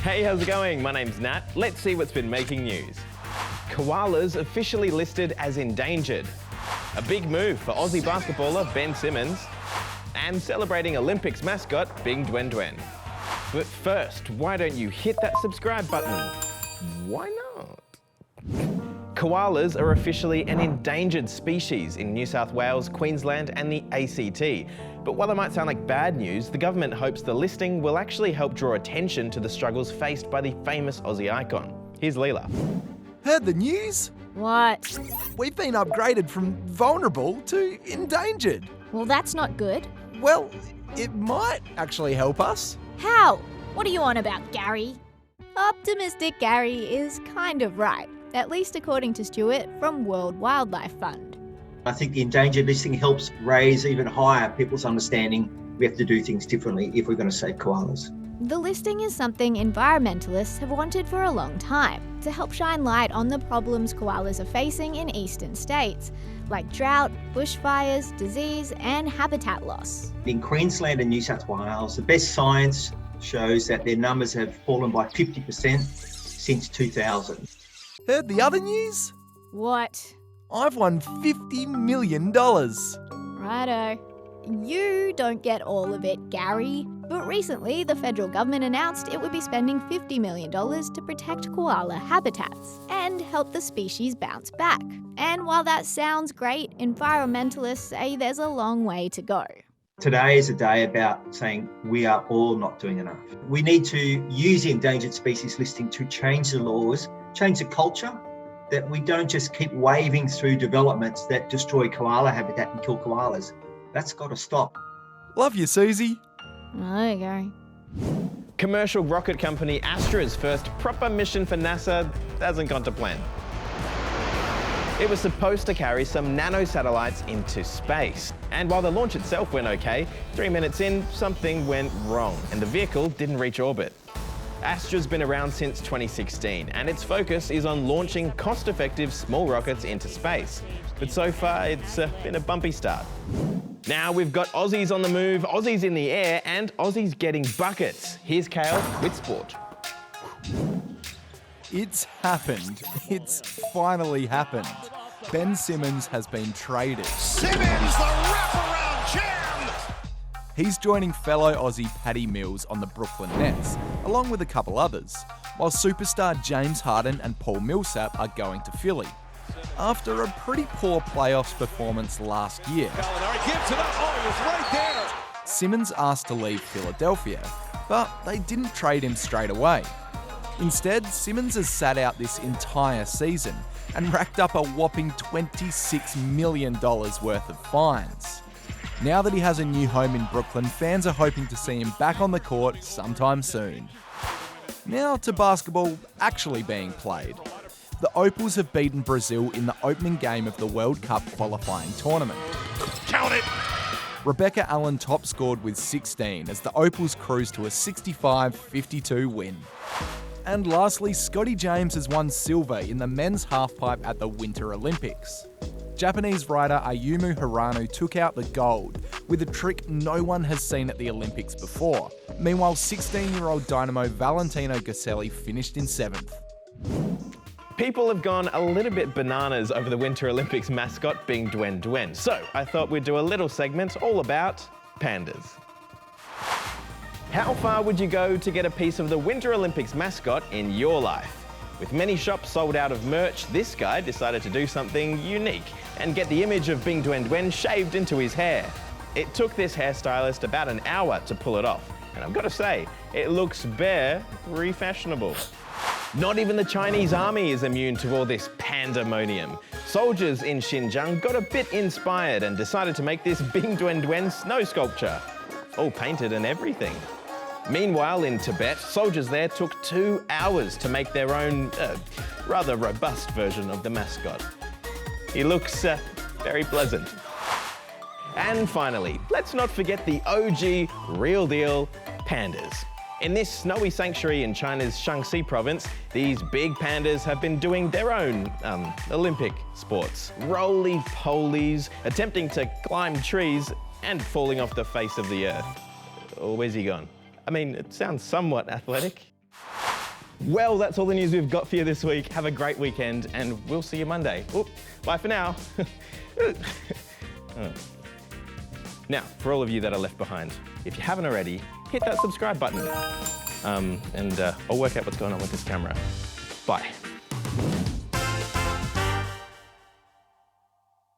Hey, how's it going? My name's Nat. Let's see what's been making news. Koalas officially listed as endangered. A big move for Aussie basketballer Ben Simmons. And celebrating Olympics mascot Bing Dwen Dwen. But first, why don't you hit that subscribe button? Why not? Koalas are officially an endangered species in New South Wales, Queensland and the ACT. But while it might sound like bad news, the government hopes the listing will actually help draw attention to the struggles faced by the famous Aussie icon. Here's Leela. Heard the news? What? We've been upgraded from vulnerable to endangered. Well, that's not good. Well, it might actually help us. How? What are you on about, Gary? Optimistic Gary is kind of right, at least according to Stuart from World Wildlife Fund. I think the endangered listing helps raise even higher people's understanding we have to do things differently if we're going to save koalas. The listing is something environmentalists have wanted for a long time to help shine light on the problems koalas are facing in eastern states, like drought, bushfires, disease and habitat loss. In Queensland and New South Wales, the best science shows that their numbers have fallen by 50% since 2000. Heard the other news? What? I've won $50 million. Righto. You don't get all of it, Gary. But recently, the federal government announced it would be spending $50 million to protect koala habitats and help the species bounce back. And while that sounds great, environmentalists say there's a long way to go. Today is a day about saying we are all not doing enough. We need to use the endangered species listing to change the laws, change the culture, that we don't just keep waving through developments that destroy koala habitat and kill koalas. That's got to stop. Love you, Susie. There you go. Commercial rocket company Astra's first proper mission for NASA hasn't gone to plan. It was supposed to carry some nanosatellites into space. And while the launch itself went okay, 3 minutes in, something went wrong and the vehicle didn't reach orbit. Astra's been around since 2016 and its focus is on launching cost-effective small rockets into space. But so far, it's been a bumpy start. Now we've got Aussies on the move, Aussies in the air, and Aussies getting buckets. Here's Kale with sport. It's happened. It's finally happened. Ben Simmons has been traded. Simmons, the wraparound champ! He's joining fellow Aussie Paddy Mills on the Brooklyn Nets, along with a couple others, while superstar James Harden and Paul Millsap are going to Philly. After a pretty poor playoffs performance last year, Simmons asked to leave Philadelphia, but they didn't trade him straight away. Instead, Simmons has sat out this entire season and racked up a whopping $26 million worth of fines. Now that he has a new home in Brooklyn, fans are hoping to see him back on the court sometime soon. Now to basketball actually being played. The Opals have beaten Brazil in the opening game of the World Cup qualifying tournament. Count it! Rebecca Allen top scored with 16 as the Opals cruise to a 65-52 win. And lastly, Scotty James has won silver in the men's halfpipe at the Winter Olympics. Japanese rider Ayumu Hirano took out the gold with a trick no one has seen at the Olympics before. Meanwhile, 16-year-old dynamo Valentino Gaselli finished in 7th. People have gone a little bit bananas over the Winter Olympics mascot Bing Dwen Dwen. So I thought we'd do a little segment all about pandas. How far would you go to get a piece of the Winter Olympics mascot in your life? With many shops sold out of merch, this guy decided to do something unique and get the image of Bing Dwen Dwen shaved into his hair. It took this hairstylist about an hour to pull it off, and I've got to say, it looks very fashionable. Not even the Chinese army is immune to all this pandemonium. Soldiers in Xinjiang got a bit inspired and decided to make this Bing Dwen Dwen snow sculpture, all painted and everything. Meanwhile, in Tibet, soldiers there took 2 hours to make their own, rather robust version of the mascot. He looks very pleasant. And finally, let's not forget the OG, real deal pandas. In this snowy sanctuary in China's Shaanxi province, these big pandas have been doing their own Olympic sports. Roly-polies, attempting to climb trees and falling off the face of the earth. Oh, where's he gone? I mean, it sounds somewhat athletic. Well, that's all the news we've got for you this week. Have a great weekend, and we'll see you Monday. Oop, bye for now. Now, for all of you that are left behind, if you haven't already, hit that subscribe button. And I'll work out what's going on with this camera. Bye.